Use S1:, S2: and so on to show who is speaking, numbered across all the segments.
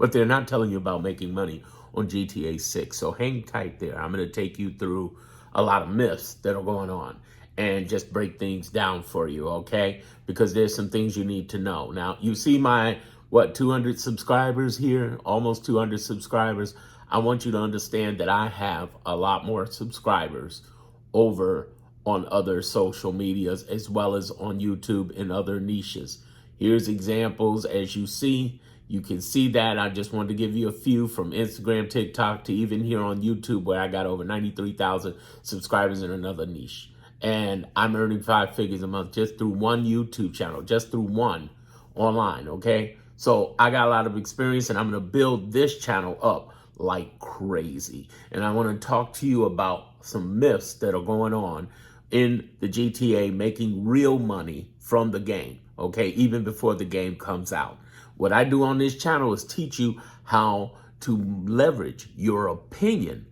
S1: but they're not telling you about making money on GTA 6. So hang tight there. I'm going to take you through a lot of myths that are going on and just break things down for you, okay? Because there's some things you need to know. Now, you see my, 200 subscribers here, almost 200 subscribers. I want you to understand that I have a lot more subscribers over on other social medias as well as on YouTube and other niches. Here's examples. As you see, you can see that. I just wanted to give you a few from Instagram, TikTok, to even here on YouTube, where I got over 93,000 subscribers in another niche. And I'm earning 5 figures a month just through one YouTube channel, just through one online, okay? So I got a lot of experience, and I'm going to build this channel up like crazy. And I want to talk to you about some myths that are going on in the GTA, making real money from the game, okay, even before the game comes out. What I do on this channel is teach you how to leverage your opinion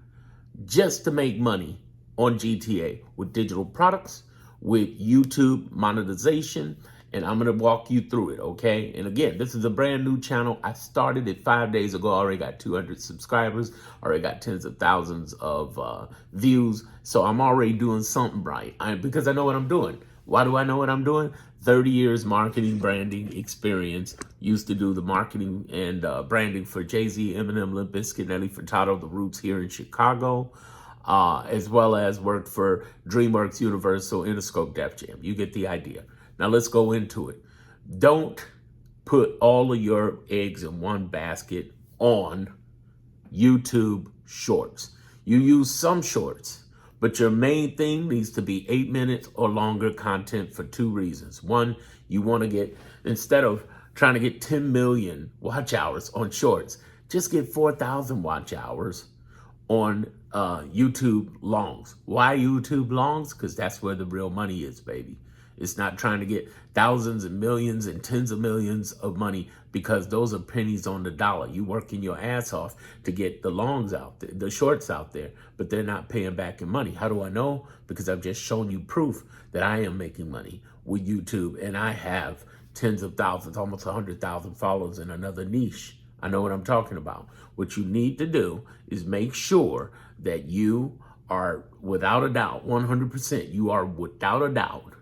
S1: just to make money on GTA with digital products, with YouTube monetization, and I'm gonna walk you through it, okay? And again, this is a brand new channel. I started it 5 days ago. I already got 200 subscribers, already got tens of thousands of views. So I'm already doing something right because I know what I'm doing. Why do I know what I'm doing? 30 years marketing, branding experience. Used to do the marketing and branding for Jay-Z, Eminem, Limp Bizkit, Nelly Furtado, The Roots here in Chicago, as well as worked for DreamWorks, Universal, Interscope, Def Jam. You get the idea. Now let's go into it. Don't put all of your eggs in one basket on YouTube Shorts. You use some shorts, but your main thing needs to be 8 minutes or longer content for 2 reasons. One, you want to get, instead of trying to get 10 million watch hours on shorts, just get 4,000 watch hours on YouTube longs. Why YouTube longs? Because that's where the real money is, baby. It's not trying to get thousands and millions and tens of millions of money, because those are pennies on the dollar. You working your ass off to get the longs out there, the shorts out there, but they're not paying back in money. How do I know? Because I've just shown you proof that I am making money with YouTube, and I have tens of thousands, almost 100,000 followers in another niche. I know what I'm talking about. What you need to do is make sure that you are, without a doubt, 100%, you are without a doubt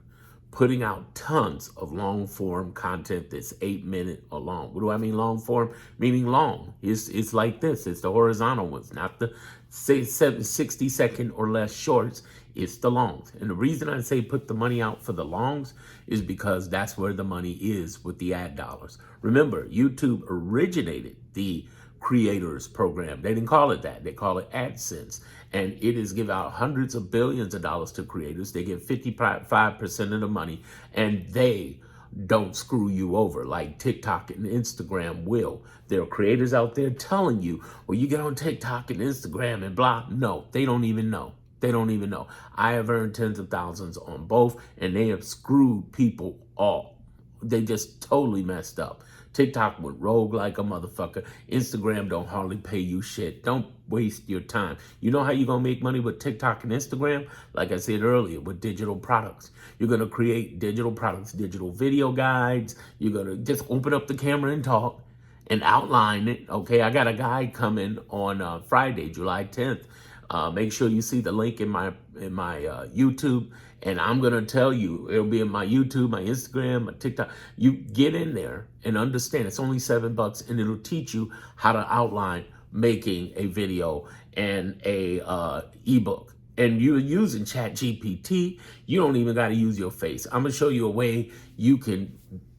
S1: putting out tons of long form content that's 8 minutes or long. What do I mean long form? Meaning long. It's like this. It's the horizontal ones, not the 60-second or less shorts. It's the longs. And the reason I say put the money out for the longs is because that's where the money is with the ad dollars. Remember, YouTube originated the creators program. They didn't call it that. They call it AdSense. And it is give out hundreds of billions of dollars to creators. They get 55% of the money, and they don't screw you over like TikTok and Instagram will. There are creators out there telling you, well, you get on TikTok and Instagram and blah. No, they don't even know. They don't even know. I have earned tens of thousands on both, and they have screwed people all. They just totally messed up. TikTok went rogue like a motherfucker. Instagram don't hardly pay you shit. Don't waste your time. You know how you're going to make money with TikTok and Instagram? Like I said earlier, with digital products. You're going to create digital products, digital video guides. You're going to just open up the camera and talk and outline it. Okay, I got a guide coming on Friday, July 10th. Make sure you see the link in my YouTube, and I'm gonna tell you, it'll be in my YouTube, my Instagram, my TikTok. You get in there and understand. It's only $7, and it'll teach you how to outline making a video and a ebook. And you're using ChatGPT. You don't even got to use your face. I'm gonna show you a way you can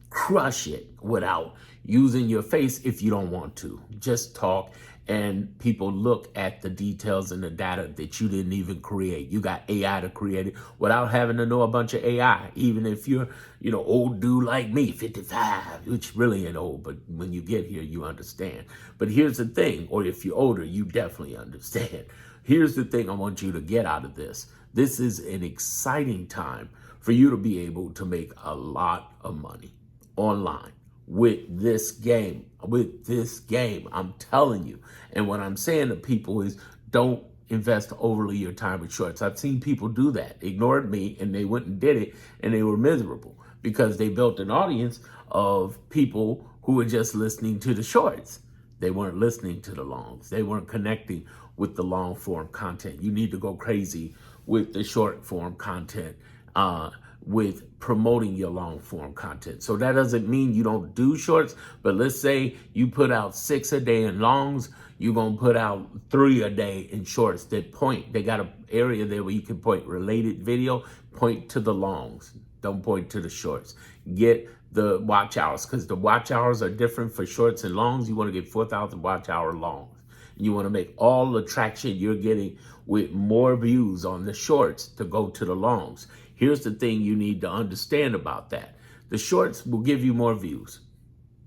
S1: crush it without using your face if you don't want to. Just talk, and people look at the details and the data that you didn't even create. You got AI to create it without having to know a bunch of AI. Even if you're, old dude like me, 55, which really ain't old, but when you get here, you understand. But here's the thing, or if you're older, you definitely understand. Here's the thing I want you to get out of this. This is an exciting time for you to be able to make a lot of money online with this game, I'm telling you. And what I'm saying to people is, don't invest overly your time with shorts. I've seen people do that, ignored me, and they went and did it, and they were miserable because they built an audience of people who were just listening to the shorts. They weren't listening to the longs. They weren't connecting with the long form content. You need to go crazy with the short form content, with promoting your long form content. So that doesn't mean you don't do shorts, but let's say you put out 6 a day in longs, you're going to put out 3 a day in shorts that point. They got an area there where you can point related video, point to the longs. Don't point to the shorts. Get the watch hours, because the watch hours are different for shorts and longs. You want to get 4,000 watch hour longs. You want to make all the traction you're getting with more views on the shorts to go to the longs. Here's the thing you need to understand about that. The shorts will give you more views,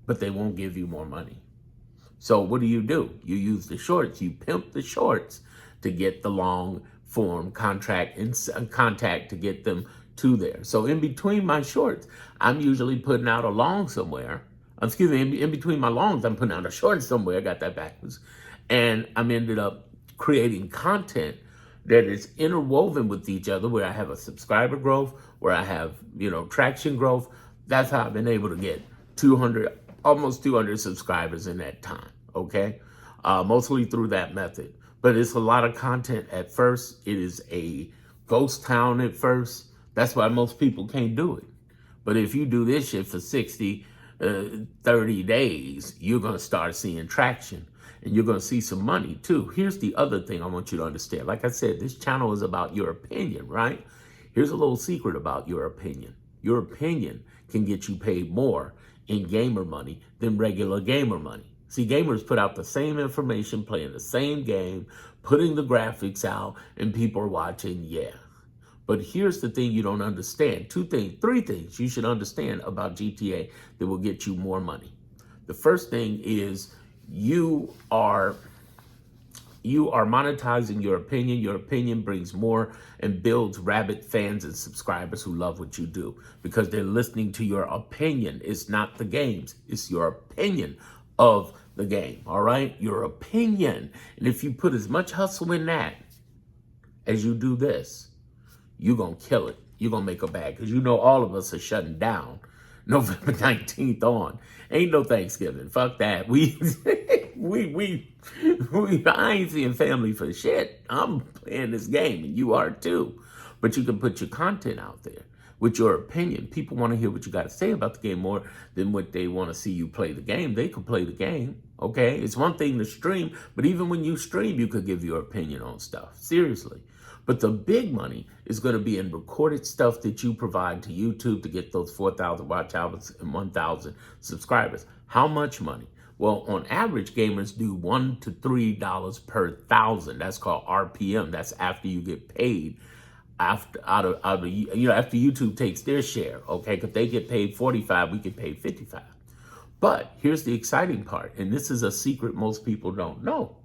S1: but they won't give you more money. So what do? You use the shorts, you pimp the shorts to get the long form contract and contact to get them to there. So in between my shorts, I'm usually putting out a long somewhere. Excuse me, in between my longs, I'm putting out a short somewhere. I got that backwards. And I'm ended up creating content that is interwoven with each other, where I have a subscriber growth, where I have, traction growth. That's how I've been able to get 200, almost 200 subscribers in that time, okay? Mostly through that method. But it's a lot of content at first. It is a ghost town at first. That's why most people can't do it. But if you do this shit for 60, 30 days, you're going to start seeing traction. And you're going to see some money too. Here's the other thing I want you to understand. Like I said, this channel is about your opinion, right? Here's a little secret about your opinion. Your opinion can get you paid more in gamer money than regular gamer money. See, gamers put out the same information, playing the same game, putting the graphics out, and people are watching, yeah. But here's the thing you don't understand. 3 things you should understand about GTA that will get you more money. The first thing is you are monetizing your opinion. Your opinion brings more and builds rabid fans and subscribers who love what you do because they're listening to your opinion. It's not the games. It's your opinion of the game, all right? Your opinion. And if you put as much hustle in that as you do this, you're going to kill it. You're going to make a bag because all of us are shutting down November 19th on. Ain't no Thanksgiving. Fuck that. I ain't seeing family for shit. I'm playing this game and you are too. But you can put your content out there with your opinion. People want to hear what you got to say about the game more than what they want to see you play the game. They can play the game, okay? It's one thing to stream, but even when you stream, you could give your opinion on stuff. Seriously. But the big money is going to be in recorded stuff that you provide to YouTube to get those 4,000 watch hours and 1,000 subscribers. How much money? Well, on average, gamers do $1 to $3 per 1,000. That's called RPM. That's after you get paid. After YouTube takes their share, okay? Because they get paid 45, we get paid 55. But here's the exciting part, and this is a secret most people don't know.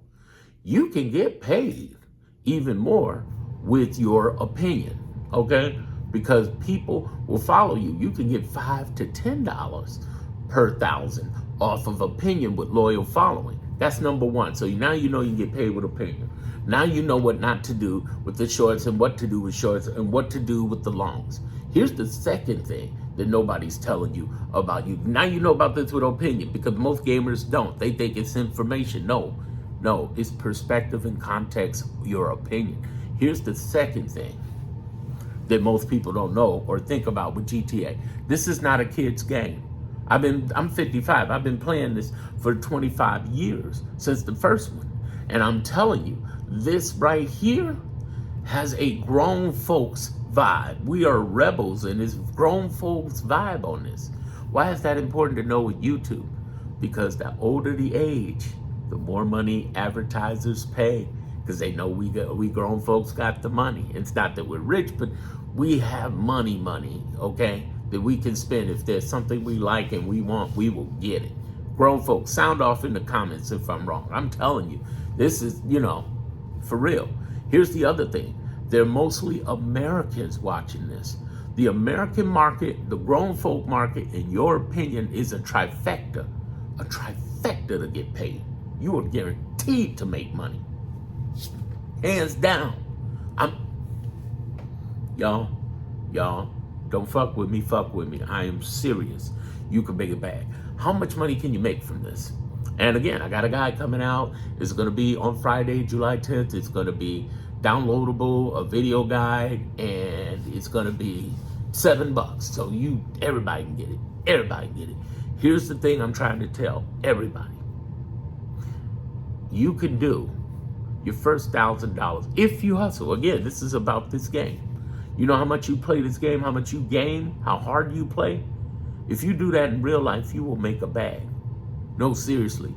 S1: You can get paid even more with your opinion, okay? Because people will follow you. You can get $5 to $10 per 1,000 off of opinion with loyal following. That's number one. So now you can get paid with opinion. Now you know what not to do with the shorts and what to do with shorts and what to do with the longs. Here's the second thing that nobody's telling you about you. Now you know about this with opinion because most gamers don't. They think it's information. No, it's perspective and context, your opinion. Here's the second thing that most people don't know or think about with GTA. This is not a kid's game. I'm 55. I've been playing this for 25 years since the first one. And I'm telling you, this right here has a grown folks vibe. We are rebels and it's grown folks vibe on this. Why is that important to know with YouTube? Because the older the age, the more money advertisers pay because they know we grown folks got the money. It's not that we're rich, but we have money, okay, that we can spend. If there's something we like and we want, we will get it. Grown folks, sound off in the comments if I'm wrong. I'm telling you, this is, for real. Here's the other thing. They're mostly Americans watching this. The American market, the grown folk market, in your opinion, is a trifecta to get paid. You are guaranteed to make money. Hands down. Y'all, don't fuck with me. I am serious. You can make it back. How much money can you make from this? And again, I got a guide coming out. It's going to be on Friday, July 10th. It's going to be downloadable, a video guide, and it's going to be $7. So everybody can get it. Everybody can get it. Here's the thing I'm trying to tell everybody. You can do your first $1,000 if you hustle. Again, this is about this game. You know how much you play this game, how much you game, how hard you play? If you do that in real life, you will make a bag. No, seriously.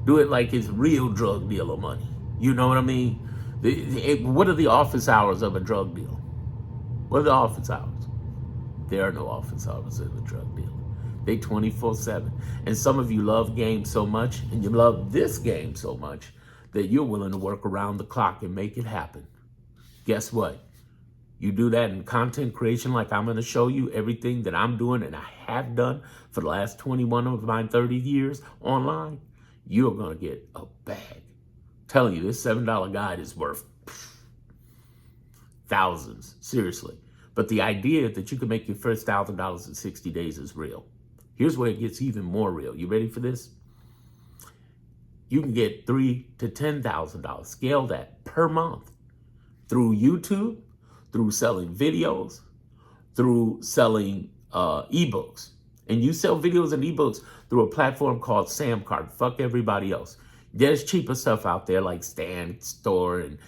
S1: Do it like it's real drug dealer money. You know what I mean? What are the office hours of a drug deal? What are the office hours? There are no office hours of a drug dealer. They 24/7. And some of you love games so much, and you love this game so much, that you're willing to work around the clock and make it happen. Guess what? You do that in content creation like I'm going to show you everything that I'm doing and I have done for the last 21 of my 30 years online, you're going to get a bag. I'm telling you, this $7 guide is worth thousands, seriously. But the idea that you can make your first $1,000 in 60 days is real. Here's where it gets even more real. You ready for this? You can get $3,000 to $10,000. Scale that per month through YouTube, through selling videos, through selling ebooks. And you sell videos and ebooks through a platform called Samcart. Fuck everybody else. There's cheaper stuff out there like Stan Store and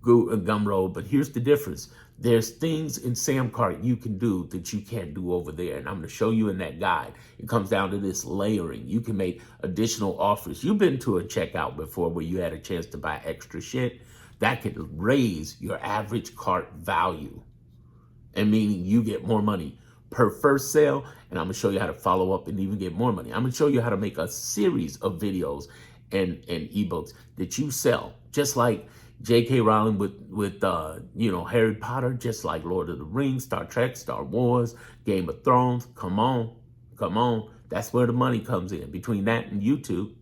S1: Gumroad, but here's the difference. There's things in Samcart you can do that you can't do over there, and I'm going to show you in that guide. It comes down to this layering. You can make additional offers. You've been to a checkout before where you had a chance to buy extra shit. That could raise your average cart value, and meaning you get more money per first sale, and I'm going to show you how to follow up and even get more money. I'm going to show you how to make a series of videos and ebooks that you sell, just like J.K. Rowling with Harry Potter, just like Lord of the Rings, Star Trek, Star Wars, Game of Thrones. Come on. That's where the money comes in, between that and YouTube.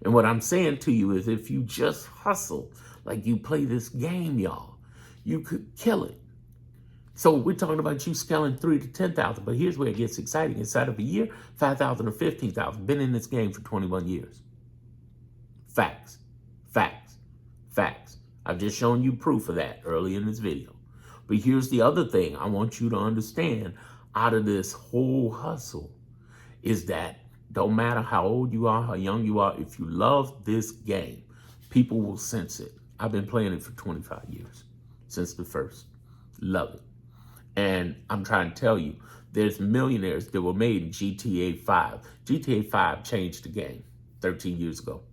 S1: And what I'm saying to you is if you just hustle like you play this game, y'all, you could kill it. So we're talking about you scaling $3,000 to $10,000, but here's where it gets exciting. Inside of a year, $5,000 or $15,000. Been in this game for 21 years. Facts. I've just shown you proof of that early in this video. But here's the other thing I want you to understand out of this whole hustle is that don't matter how old you are, how young you are, if you love this game, people will sense it. I've been playing it for 25 years, since the first. Love it. And I'm trying to tell you, there's millionaires that were made in GTA 5. GTA 5 changed the game 13 years ago.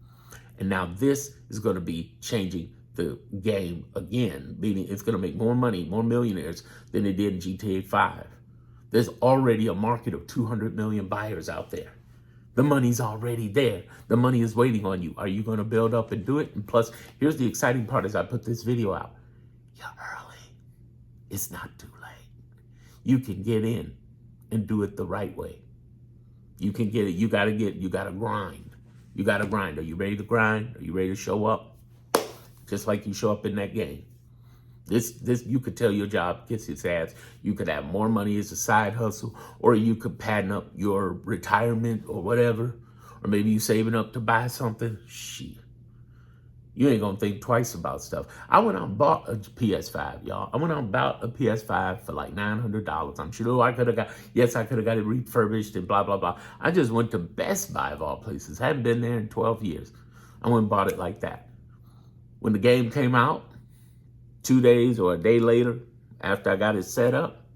S1: And now this is going to be changing the game again, meaning it's going to make more money, more millionaires than it did in GTA 5. There's already a market of 200 million buyers out there. The money's already there. The money is waiting on you. Are you going to build up and do it? And plus, here's the exciting part as I put this video out. You're early. It's not too late. You can get in and do it the right way. You can get it. You got to grind. You got to grind. Are you ready to grind? Are you ready to show up? Just like you show up in that game. This you could tell your job gets its ass. You could have more money as a side hustle, or you could pattern up your retirement or whatever, or maybe you saving up to buy something. Shit. You ain't gonna think twice about stuff. I went out and bought a PS5, y'all. I went out and bought a PS5 for like $900. I'm sure I could have got it refurbished and blah, blah, blah. I just went to Best Buy of all places. Hadn't been there in 12 years. I went and bought it like that. When the game came out, 2 days or a day later, after I got it set up,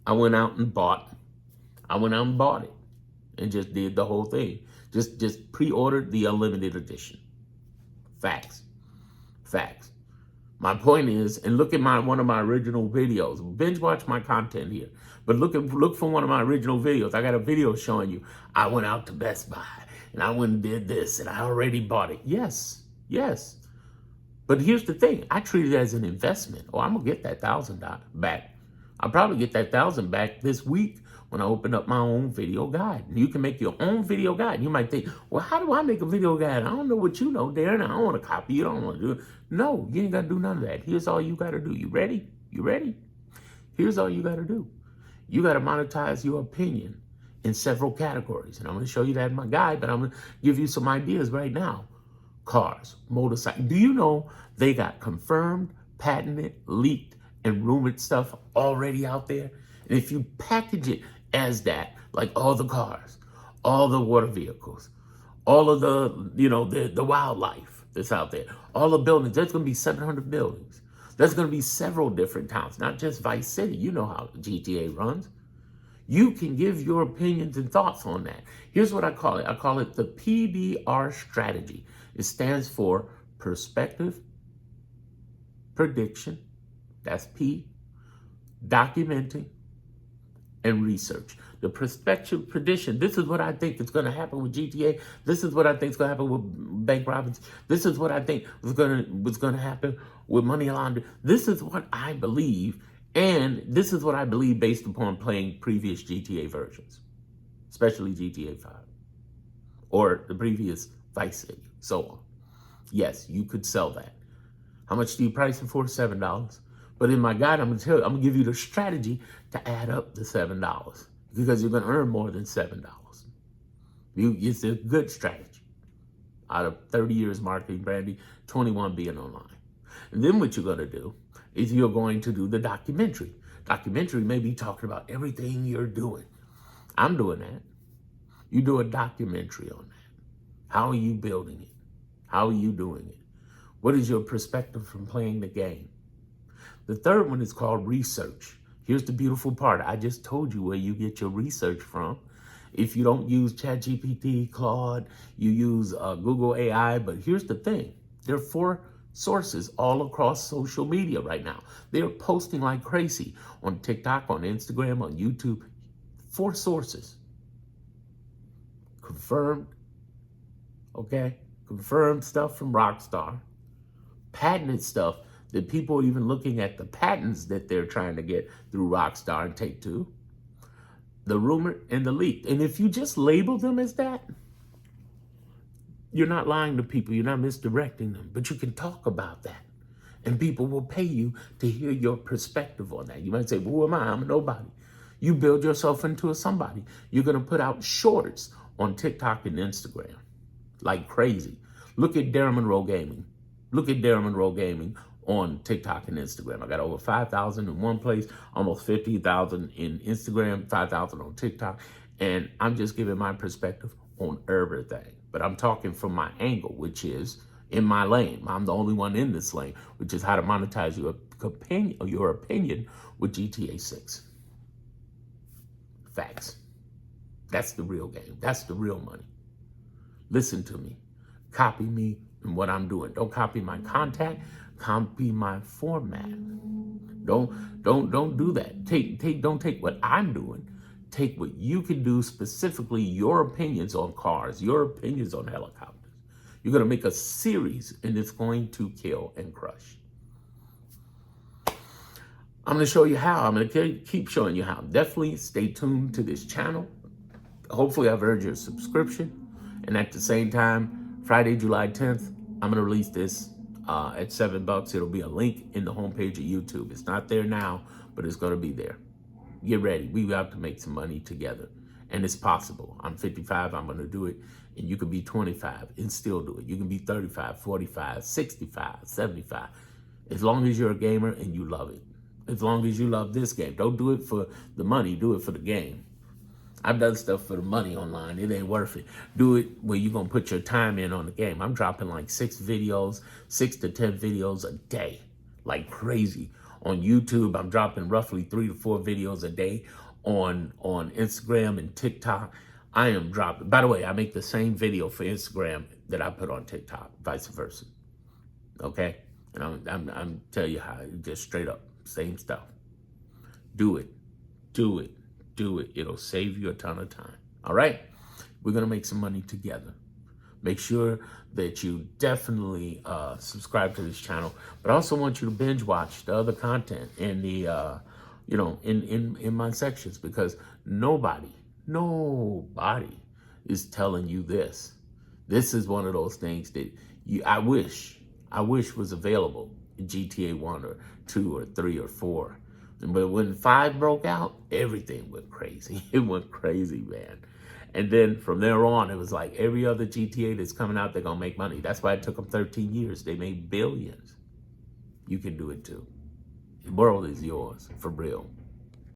S1: I went out and bought it and just did the whole thing. Just pre-ordered the unlimited edition. Facts. My point is, and look at one of my original videos. Binge watch my content here. But look for one of my original videos. I got a video showing you I went out to Best Buy and I went and did this and I already bought it. Yes. But here's the thing. I treat it as an investment. Oh, I'm going to get that $1,000 back. I'll probably get that $1,000 back this week when I open up my own video guide. And you can make your own video guide. You might think, well, how do I make a video guide? I don't know what you know, Darren. I don't want to copy you. I don't want to do it. No, you ain't got to do none of that. Here's all you got to do. You ready? Here's all you got to do. You got to monetize your opinion in several categories. And I'm going to show you that in my guide, but I'm going to give you some ideas right now. Cars, motorcycles. Do you know they got confirmed, patented, leaked, and rumored stuff already out there? And if you package it as that, like all the cars, all the water vehicles, all of the wildlife that's out there, all the buildings, there's going to be 700 buildings. There's going to be several different towns, not just Vice City. You know how GTA runs. You can give your opinions and thoughts on that. Here's what I call it. I call it the PBR strategy. It stands for perspective, prediction, that's P, documenting, and research. The perspective prediction, this is what I think is going to happen with GTA. This is what I think is going to happen with bank robberies. This is what I think was going to happen with money laundering. This is what I believe, and this is what I believe based upon playing previous GTA versions, especially GTA 5 or the previous Vice City, so on. Yes, you could sell that. How much do you price it for? $7. But in my guide, I'm going to tell you, I'm going to give you the strategy to add up the $7 because you're going to earn more than $7. It's a good strategy. Out of 30 years marketing, branding, 21 being online. And then what you're going to do is you're going to do the documentary. Documentary may be talking about everything you're doing. I'm doing that. You do a documentary on that. How are you building it? How are you doing it? What is your perspective from playing the game? The third one is called research. Here's the beautiful part. I just told you where you get your research from. If you don't use ChatGPT, Claude, you use Google AI. But here's the thing. There are 4 sources all across social media right now. They're posting like crazy on TikTok, on Instagram, on YouTube. 4 sources. Confirmed, okay? Confirmed stuff from Rockstar. Patented stuff that people are even looking at the patents that they're trying to get through Rockstar and Take-Two. The rumor and the leak. And if you just label them as that, you're not lying to people. You're not misdirecting them. But you can talk about that. And people will pay you to hear your perspective on that. You might say, well, who am I? I'm a nobody. You build yourself into a somebody. You're going to put out shorts on TikTok and Instagram like crazy. Look at Darren Monroe Gaming. Look at Darren Monroe Gaming on TikTok and Instagram. I got over 5,000 in one place, almost 50,000 in Instagram, 5,000 on TikTok. And I'm just giving my perspective on everything. But I'm talking from my angle, which is in my lane. I'm the only one in this lane, which is how to monetize your opinion with GTA 6. Facts. That's the real game. That's the real money. Listen to me. Copy me and what I'm doing. Don't copy my contact. Copy my format. Don't do that. Don't take what I'm doing. Take what you can do, specifically your opinions on cars, your opinions on helicopters. You're going to make a series, and it's going to kill and crush. I'm going to show you how. I'm going to keep showing you how. Definitely stay tuned to this channel. Hopefully I've earned your subscription. And at the same time, Friday, July 10th, I'm going to release this at $7. It'll be a link in the homepage of YouTube. It's not there now, but it's going to be there. Get ready. We have to make some money together. And it's possible. I'm 55. I'm going to do it. And you can be 25 and still do it. You can be 35, 45, 65, 75. As long as you're a gamer and you love it. As long as you love this game. Don't do it for the money. Do it for the game. I've done stuff for the money online. It ain't worth it. Do it where you're going to put your time in on the game. I'm dropping like 6 to 10 videos a day. Like crazy. On YouTube, I'm dropping roughly 3 to 4 videos a day. On Instagram and TikTok, I am dropping. By the way, I make the same video for Instagram that I put on TikTok, vice versa. Okay? And I'm telling you how, just straight up, same stuff. Do it. Do it. Do it. It'll save you a ton of time. All right? We're going to make some money together. Make sure that you definitely subscribe to this channel. But I also want you to binge watch the other content in the, in my sections, because nobody is telling you this. This is one of those things that I wish was available in GTA 1 or 2 or 3 or 4. But when 5 broke out, everything went crazy. It went crazy, man. And then from there on, it was like every other GTA that's coming out, they're going to make money. That's why it took them 13 years. They made billions. You can do it too. The world is yours, for real.